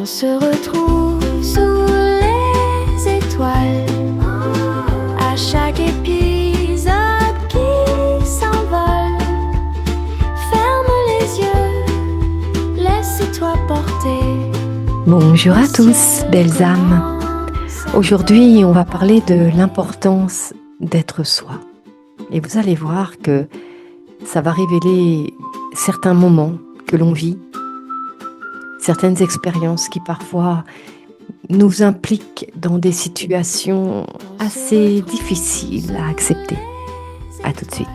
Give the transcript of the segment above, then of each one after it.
On se retrouve sous les étoiles à chaque épisode qui s'envole. Ferme les yeux, laisse-toi porter. Bonjour à tous, belles âmes. Aujourd'hui, on va parler de l'importance d'être soi. Et vous allez voir que ça va révéler certains moments que l'on vit, certaines expériences qui parfois nous impliquent dans des situations assez difficiles à accepter. À tout de suite.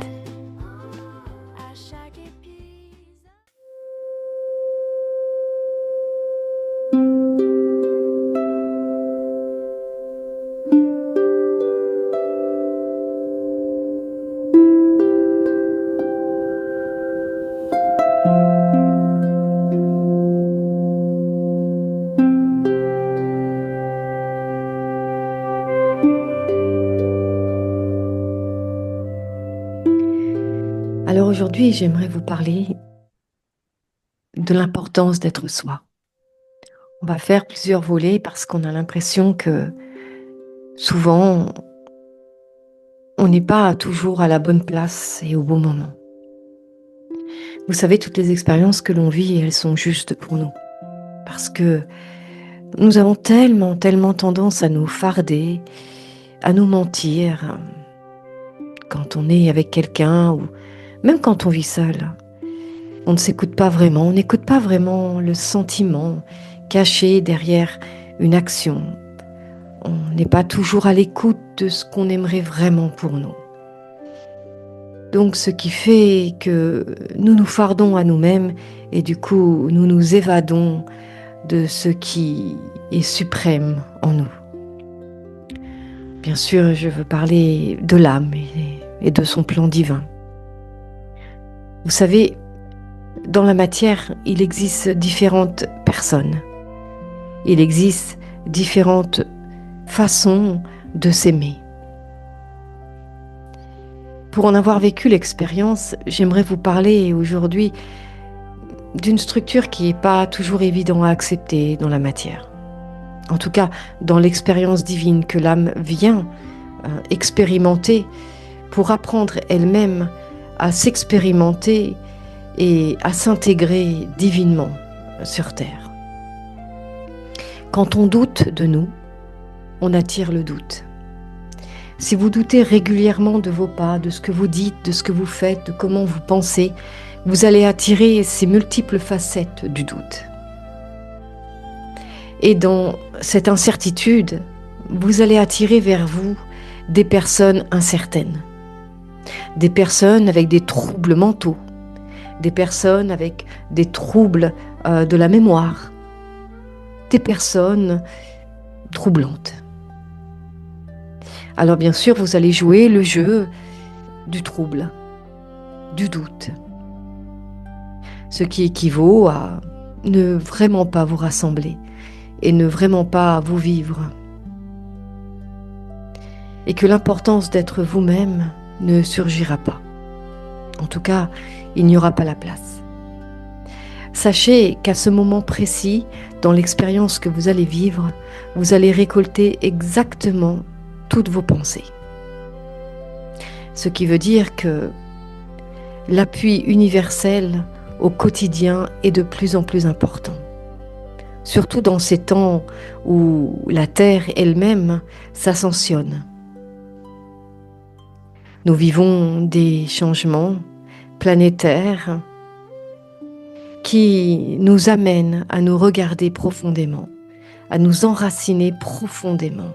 Alors aujourd'hui, j'aimerais vous parler de l'importance d'être soi. On va faire plusieurs volets parce qu'on a l'impression que souvent, on n'est pas toujours à la bonne place et au bon moment. Vous savez, toutes les expériences que l'on vit, elles sont justes pour nous. Parce que nous avons tellement tendance à nous farder, à nous mentir quand on est avec quelqu'un ou même quand on vit seul. On ne s'écoute pas vraiment, on n'écoute pas vraiment le sentiment caché derrière une action. On n'est pas toujours à l'écoute de ce qu'on aimerait vraiment pour nous. Donc ce qui fait que nous nous fardons à nous-mêmes et du coup nous nous évadons de ce qui est suprême en nous. Bien sûr, je veux parler de l'âme et de son plan divin. Vous savez, dans la matière, il existe différentes personnes. Il existe différentes façons de s'aimer. Pour en avoir vécu l'expérience, j'aimerais vous parler aujourd'hui d'une structure qui n'est pas toujours évidente à accepter dans la matière. En tout cas, dans l'expérience divine que l'âme vient expérimenter pour apprendre elle-même à s'expérimenter et à s'intégrer divinement sur terre. Quand on doute de nous, on attire le doute. Si vous doutez régulièrement de vos pas, de ce que vous dites, de ce que vous faites, de comment vous pensez, vous allez attirer ces multiples facettes du doute. Et dans cette incertitude, vous allez attirer vers vous des personnes incertaines, des personnes avec des troubles mentaux, des personnes avec des troubles de la mémoire, des personnes troublantes. Alors bien sûr, vous allez jouer le jeu du trouble, du doute, ce qui équivaut à ne vraiment pas vous rassembler et ne vraiment pas vous vivre. Et que l'importance d'être vous-même ne surgira pas. En tout cas, il n'y aura pas la place. Sachez qu'à ce moment précis, dans l'expérience que vous allez vivre, vous allez récolter exactement toutes vos pensées. Ce qui veut dire que l'appui universel au quotidien est de plus en plus important. Surtout dans ces temps où la Terre elle-même s'ascensionne. Nous vivons des changements planétaires qui nous amènent à nous regarder profondément, à nous enraciner profondément,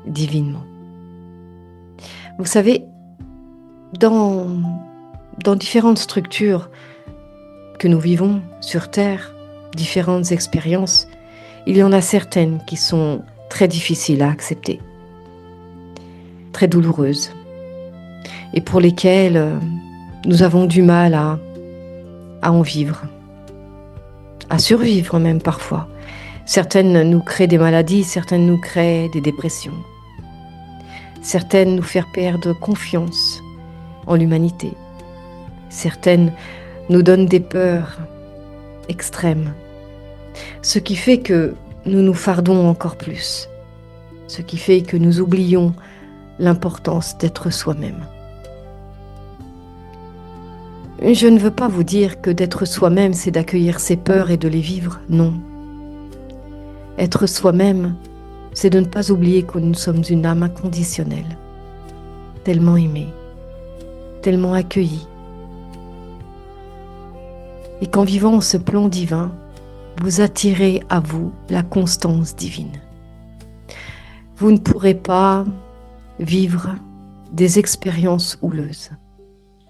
divinement. Vous savez, dans différentes structures que nous vivons sur Terre, différentes expériences, il y en a certaines qui sont très difficiles à accepter, très douloureuses, et pour lesquelles nous avons du mal à en vivre, à survivre même parfois. Certaines nous créent des maladies, certaines nous créent des dépressions. Certaines nous font perdre confiance en l'humanité. Certaines nous donnent des peurs extrêmes. Ce qui fait que nous nous fardons encore plus. Ce qui fait que nous oublions l'importance d'être soi-même. Je ne veux pas vous dire que d'être soi-même, c'est d'accueillir ses peurs et de les vivre, non. Être soi-même, c'est de ne pas oublier que nous sommes une âme inconditionnelle, tellement aimée, tellement accueillie. Et qu'en vivant ce plan divin, vous attirez à vous la constance divine. Vous ne pourrez pas vivre des expériences houleuses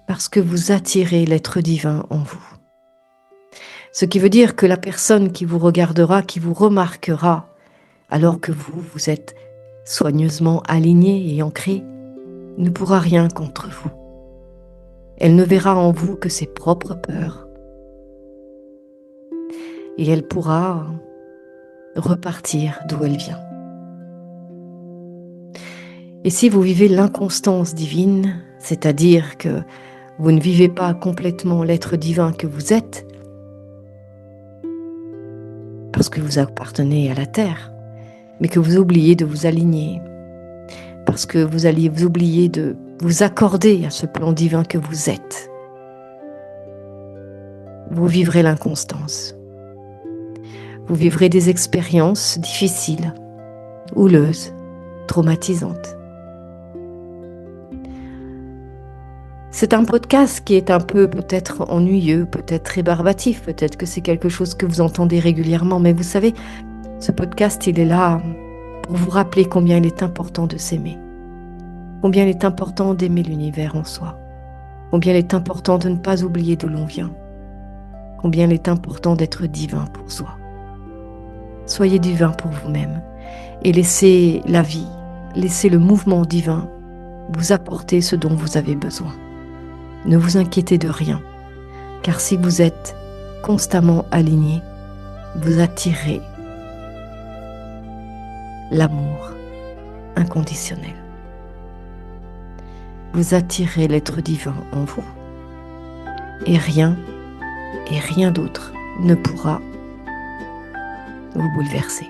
parce que vous attirez l'être divin en vous. Ce qui veut dire que la personne qui vous regardera, qui vous remarquera, alors que vous êtes soigneusement aligné et ancré, ne pourra rien contre vous. Elle ne verra en vous que ses propres peurs. Et elle pourra repartir d'où elle vient. Et si vous vivez l'inconstance divine, c'est-à-dire que vous ne vivez pas complètement l'être divin que vous êtes, parce que vous appartenez à la terre, mais que vous oubliez de vous aligner, parce que vous allez vous oublier de vous accorder à ce plan divin que vous êtes, vous vivrez l'inconstance. Vous vivrez des expériences difficiles, houleuses, traumatisantes. C'est un podcast qui est un peu peut-être ennuyeux, peut-être rébarbatif, peut-être que c'est quelque chose que vous entendez régulièrement, mais vous savez, ce podcast, il est là pour vous rappeler combien il est important de s'aimer, combien il est important d'aimer l'univers en soi, combien il est important de ne pas oublier d'où l'on vient, combien il est important d'être divin pour soi. Soyez divin pour vous-même et laissez la vie, laissez le mouvement divin vous apporter ce dont vous avez besoin. Ne vous inquiétez de rien, car si vous êtes constamment aligné, vous attirez l'amour inconditionnel. Vous attirez l'être divin en vous. Et rien d'autre ne pourra vous bouleverser.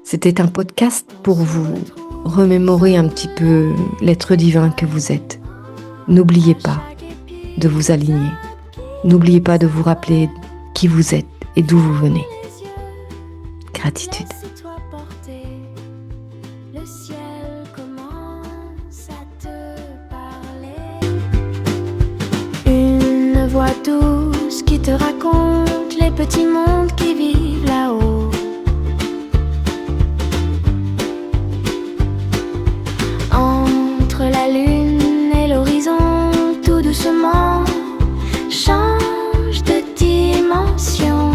C'était un podcast pour vous remémorer un petit peu l'être divin que vous êtes. N'oubliez pas de vous aligner. N'oubliez pas de vous rappeler qui vous êtes et d'où vous venez. Gratitude. Laisse-toi porter, le ciel commence à te parler. Une voix douce qui te raconte les petits mondes qui vivent là-haut. Entre la lune et l'horizon, tout doucement change de dimension.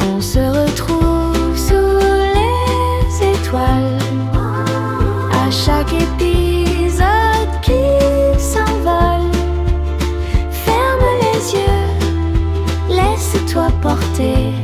On se retrouve sous les étoiles, à chaque épisode qui s'envole. Ferme les yeux, laisse-toi porter.